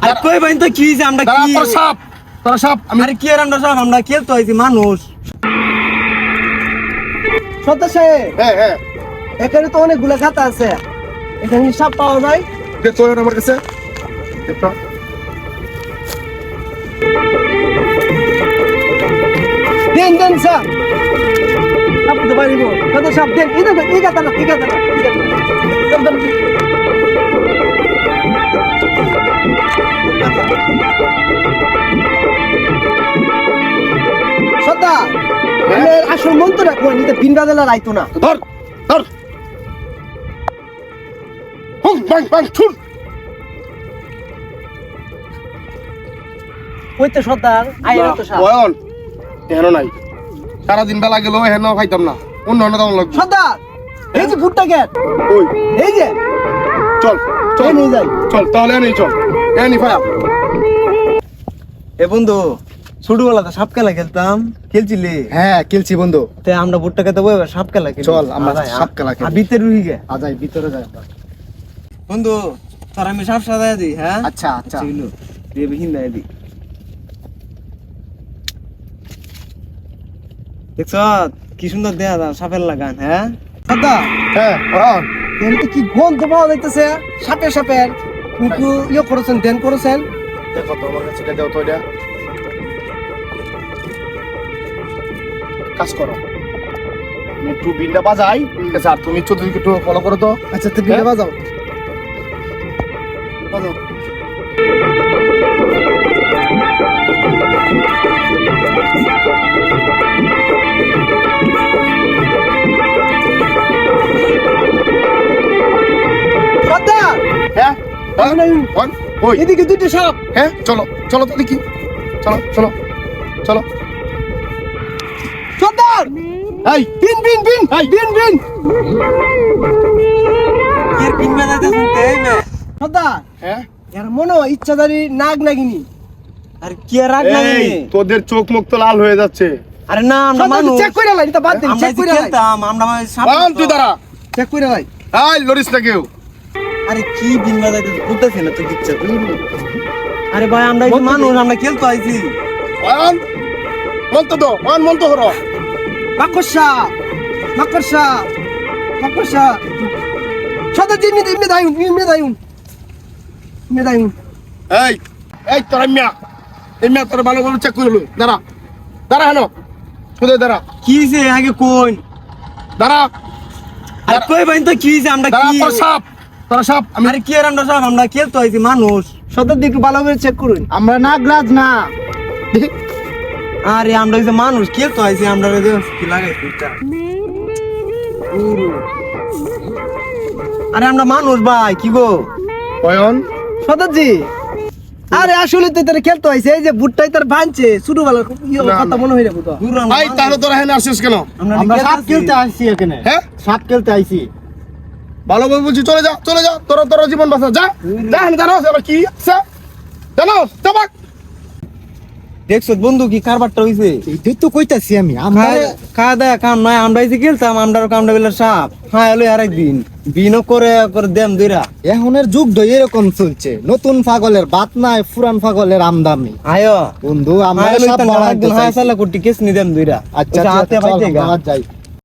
আর কই বাইন তো কি হইছে আমরা কি তোরা সাপ আমি আরে কি আর আমরা সব আমরা খেলতে হইছি মানুষ সত্য সাহেব হ্যাঁ এখানে তো অনেকগুলো খাতা আছে এখানে সাপ পাওয়া যায় দে তো আমার কাছে দেখো দেন সাপ সাপ তো পারিব কত সাপ দেন এই খাতা না সদা আসল মন্ত্র রাখো নিতে বিন বাদলা রাইতো না ধর হুম বাং ছুন কইতে সদার আইরা তো সাপ বয়ন হেন নাই সারা দিন বেলা গেল হেন খাইতাম না অন্য দাম লাগবে সদার এই যে ভুট্টা গেট ওই এই যে চল এই নিয়ে যাই চল তাহলে নেই চল এনি ফায়া এ বন্ধু ছোটবেলাতে সাপ খেলা খেলছিলি হ্যাঁ খেলছি বন্ধু তে আমরা ভুট্টা খেতে বই সাপ খেলা খেলি চল আমরা সাপ খেলা খেলি। আর ভিতরে রুহি গে আজাই ভিতরে যাই আমরা বন্ধু তোর আমি সাপ সাজায় দিই হ্যাঁ আচ্ছা এগুলো দিয়ে বিহীন দেয় দিই দেখছ কি সুন্দর দেয়া দা সাপের লাগান হ্যাঁ সদা হ্যাঁ বয়ন এর তো কি গন্ধ পাওয়া যাইতেছে সাপের একটু ইয়ে করেছেন ধ্যান করেছেন দেখো তো আমার কাছে দাও তো এটা কাজ করো একটু বিনটা বাজাই ঠিক আছে আর তুমি চতুর্দিকে একটু ফলো করো তো আচ্ছা তো বিলে বাজাও বাজাও সদা হ্যাঁ বল ওই এদিকে দুটো সাপ হ্যাঁ চলো তো দেখি চলো সদার এই বিন এর পিন বাজাতে শুনতে এই মে সদা হ্যাঁ এর মনে হয় ইচ্ছাধারী নাগ নাগিনী আর কি আর রাগ না এই তোদের চোখ মুখ তো লাল হয়ে যাচ্ছে আরে না আমরা সদা মানুষ চেক করে লাই এটা বাদ দিন আমরা চেক করে লাই খেলতাম আমরা সাপ বান তুই দাঁড়া চেক করে লাই এই লরিস না কেউ আরে কি পিন বাজাতে বুঝতেছ না তুই দিচ্ছ তুই আরে ভাই আমরা এই মানুষ আমরা খেলতে আইছি বান মন্ত করো মাকড়সা সদা ইমে দাইউন এই তোর মিয়া তোর ভালো ভালো চেক করে দাঁড়া হেন শুধু দাঁড়া কি হইছে আগে কোন দাঁড়া আর কই বাইন তো কি হইছে আমরা দাঁড়া কি তোর সাপ আমি আরে কি আর আমরা সব আমরা খেলতে আইছি মানুষ সদা একটু ভালো করে চেক করুন আমরা নাগরাজ না আরে আমরা হইছে মানুষ খেলতে আইছি আমরা কি লাগাইছি এটা আরে আমরা মানুষ ভাই কি গো বয়ন সদাজি আরে আসলে তো তারা খেলতে হইছে এই যে বুটটাই তার ভাঙছে ছোট ভালো কথা মনে হই যাবো তো দূর ভাই তাহলে তোরা হেন আসছিস কেন আমরা সাপ খেলতে আসছি এখানে হ্যাঁ সাপ খেলতে আইছি ভালো ভাবে বলছি চলে যা তোর জীবন বাঁচা যা জানো কি জানো চাবাক দেখছো বন্ধু কি কারবারটা হইছে এইটাই তো কইতাছি আমি খাওয়া দাওয়া কাম নয় আমরা এসে খেলতাম আমরা কামটা বেলা সাপ হ্যাঁ এলো আর একদিন বিনও করে দেম দুইরা এখনের যুগ তো এরকম চলছে নতুন পাগলের বাত নাই পুরান পাগলের আমদামি আয়ো বন্ধু আমরা হ্যাঁ সব একদিন হ্যাঁ সালা কোটি কেস নি দেম দুইরা আচ্ছা হাতে পাইতে গা যাই